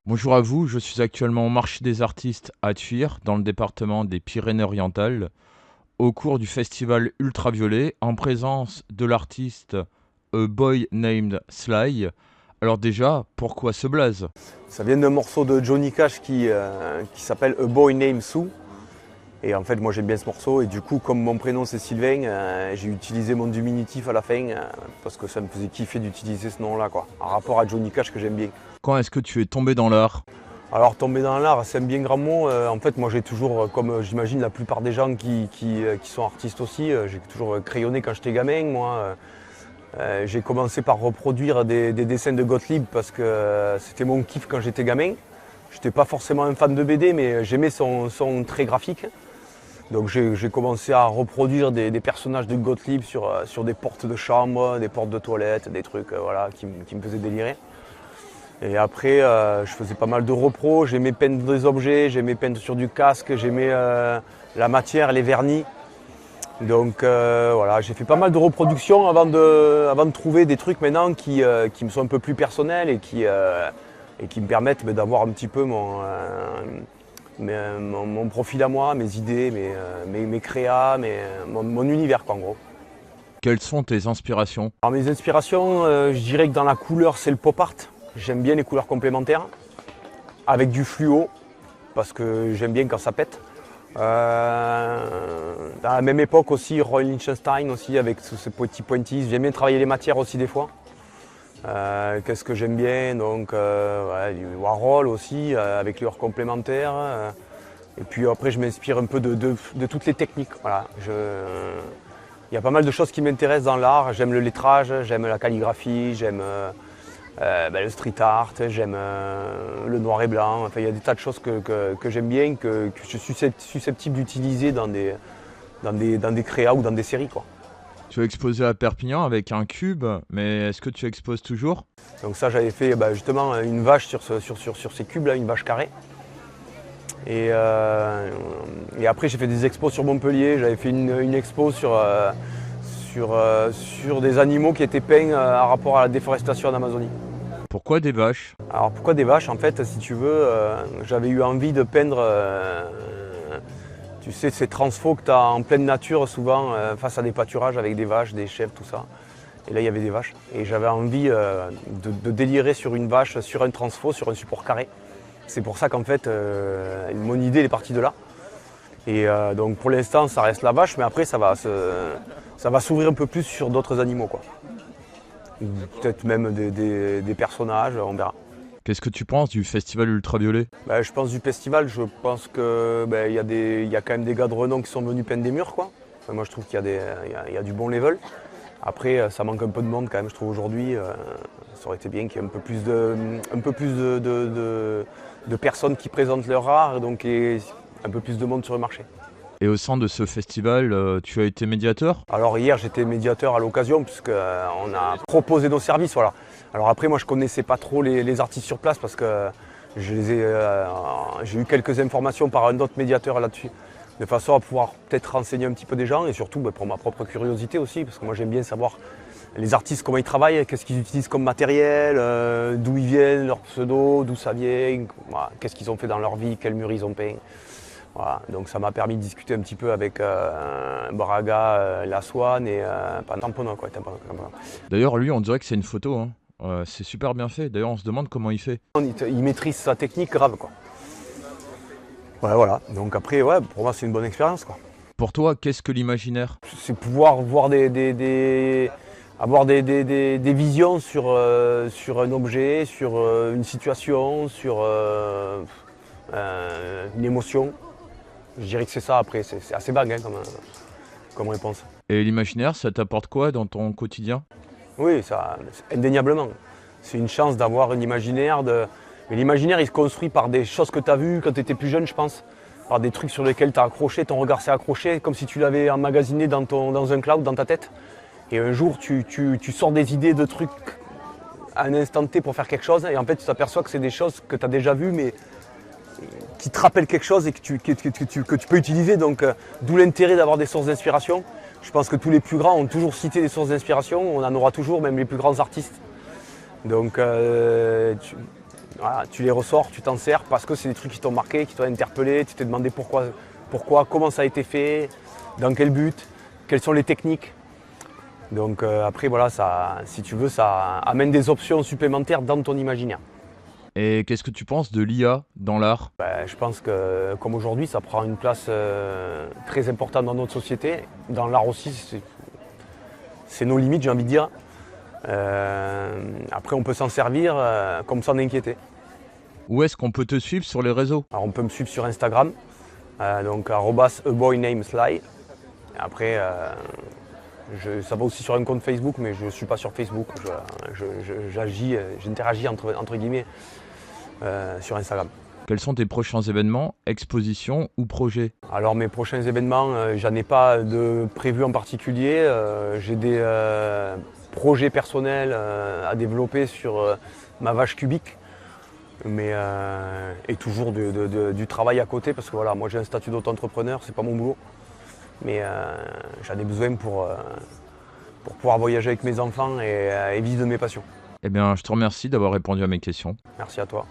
Bonjour à vous, je suis actuellement au marché des artistes à Thuir, dans le département des Pyrénées-Orientales, au cours du festival Ultraviolet, en présence de l'artiste A Boy Named Sly. Alors déjà, pourquoi ce blaze? Ça vient d'un morceau de Johnny Cash qui s'appelle A Boy Named Sue. Et en fait, moi j'aime bien ce morceau. Et du coup, comme mon prénom c'est Sylvain, j'ai utilisé mon diminutif à la fin parce que ça me faisait kiffer d'utiliser ce nom-là, quoi. En rapport à Johnny Cash que j'aime bien. Quand est-ce que tu es tombé dans l'art? Alors, tomber dans l'art, c'est un bien grand mot. En fait, moi j'ai toujours, comme j'imagine la plupart des gens qui sont artistes aussi, j'ai toujours crayonné quand j'étais gamin, moi. J'ai commencé par reproduire des dessins de Gottlieb parce que c'était mon kiff quand j'étais gamin. Je n'étais pas forcément un fan de BD, mais j'aimais son trait graphique. Donc j'ai commencé à reproduire des personnages de Gottlieb sur des portes de chambre, des portes de toilette, des trucs voilà, qui me faisaient délirer. Et après, je faisais pas mal de repros, j'aimais peindre des objets, j'aimais peindre sur du casque, j'aimais la matière, les vernis. Donc voilà, j'ai fait pas mal de reproductions avant de trouver des trucs maintenant qui me sont un peu plus personnels et qui me permettent d'avoir un petit peu mon profil à moi, mes idées, mes créas, mon univers quoi, en gros. Quelles sont tes inspirations? Alors mes inspirations, je dirais que dans la couleur c'est le pop art. J'aime bien les couleurs complémentaires, avec du fluo, parce que j'aime bien quand ça pète. Dans la même époque aussi, Roy Lichtenstein aussi, avec ses petits pointilles. J'aime bien travailler les matières aussi des fois. Qu'est-ce que j'aime bien? Donc, ouais, du Warhol aussi, avec les heures complémentaires. Et puis après, je m'inspire un peu de toutes les techniques. Voilà. Il y a pas mal de choses qui m'intéressent dans l'art. J'aime le lettrage, j'aime la calligraphie, j'aime le street art, j'aime le noir et blanc. Enfin, il y a des tas de choses que j'aime bien, que je suis susceptible d'utiliser dans des créas ou dans des séries, quoi. Tu as exposé à Perpignan avec un cube, mais est-ce que tu exposes toujours? Donc ça, j'avais fait justement une vache sur ces cubes-là, une vache carrée. Et après, j'ai fait des expos sur Montpellier. J'avais fait une expo sur des animaux qui étaient peints en rapport à la déforestation en Amazonie. Pourquoi des vaches? Alors pourquoi des vaches? En fait, si tu veux, j'avais eu envie de peindre, tu sais, ces transfos que tu as en pleine nature souvent face à des pâturages avec des vaches, des chèvres, tout ça. Et là, il y avait des vaches. Et j'avais envie de délirer sur une vache, sur un transfo, sur un support carré. C'est pour ça qu'en fait, mon idée elle est partie de là. Et donc pour l'instant, ça reste la vache, mais après, ça va s'ouvrir un peu plus sur d'autres animaux, quoi. Peut-être même des personnages, on verra. Qu'est-ce que tu penses du festival Ultraviolet? Je pense du festival, je pense que y a quand même des gars de renom qui sont venus peindre des murs, quoi. Enfin, moi je trouve qu'il y a du bon level. Après ça manque un peu de monde quand même, je trouve aujourd'hui. Ça aurait été bien qu'il y ait un peu plus de personnes qui présentent leur art et donc un peu plus de monde sur le marché. Et au sein de ce festival, tu as été médiateur? Alors hier j'étais médiateur à l'occasion puisqu'on a proposé nos services, voilà. Alors après moi je connaissais pas trop les artistes sur place parce que j'ai eu quelques informations par un autre médiateur là-dessus, de façon à pouvoir peut-être renseigner un petit peu des gens et surtout pour ma propre curiosité aussi, parce que moi j'aime bien savoir les artistes comment ils travaillent, qu'est-ce qu'ils utilisent comme matériel, d'où ils viennent, leur pseudo, d'où ça vient, voilà, qu'est-ce qu'ils ont fait dans leur vie, quel mur ils ont peint. Voilà, donc ça m'a permis de discuter un petit peu avec Braga, La Swan et pas Tampono, quoi. D'ailleurs, lui, on dirait que c'est une photo, hein. C'est super bien fait. D'ailleurs, on se demande comment il fait. Il maîtrise sa technique grave, quoi. Ouais, voilà. Donc après, ouais, pour moi, c'est une bonne expérience, quoi. Pour toi, qu'est-ce que l'imaginaire? C'est pouvoir voir avoir des visions sur un objet, sur une situation, sur une émotion. Je dirais que c'est ça. Après, c'est assez vague hein, comme réponse. Et l'imaginaire, ça t'apporte quoi dans ton quotidien? Oui, ça, indéniablement. C'est une chance d'avoir un imaginaire. Mais l'imaginaire, il se construit par des choses que tu as vues quand tu étais plus jeune, je pense. Par des trucs sur lesquels tu as accroché, ton regard s'est accroché, comme si tu l'avais emmagasiné dans un cloud, dans ta tête. Et un jour, tu sors des idées de trucs à un instant T pour faire quelque chose. Et en fait, tu t'aperçois que c'est des choses que tu as déjà vues, mais qui te rappellent quelque chose et que tu peux utiliser. Donc, d'où l'intérêt d'avoir des sources d'inspiration. Je pense que tous les plus grands ont toujours cité des sources d'inspiration. On en aura toujours, même les plus grands artistes. Donc, Voilà, tu les ressors, tu t'en sers parce que c'est des trucs qui t'ont marqué, qui t'ont interpellé, tu t'es demandé pourquoi, comment ça a été fait, dans quel but, quelles sont les techniques. Donc après voilà, si tu veux, ça amène des options supplémentaires dans ton imaginaire. Et qu'est-ce que tu penses de l'IA dans l'art? Je pense que comme aujourd'hui, ça prend une place très importante dans notre société. Dans l'art aussi, c'est nos limites, j'ai envie de dire. Après, on peut s'en servir comme s'en inquiéter. Où est-ce qu'on peut te suivre sur les réseaux? Alors, on peut me suivre sur Instagram, donc @aboynamesly. Après, ça va aussi sur un compte Facebook, mais je ne suis pas sur Facebook. J'interagis entre guillemets sur Instagram. Quels sont tes prochains événements, expositions ou projets? Alors mes prochains événements, j'en ai pas de prévu en particulier. J'ai des projets personnels à développer sur ma vache cubique, mais et toujours du travail à côté parce que voilà, moi j'ai un statut d'auto-entrepreneur, c'est pas mon boulot, mais j'en ai besoin pour pouvoir voyager avec mes enfants et vivre de mes passions. Eh bien, je te remercie d'avoir répondu à mes questions. Merci à toi.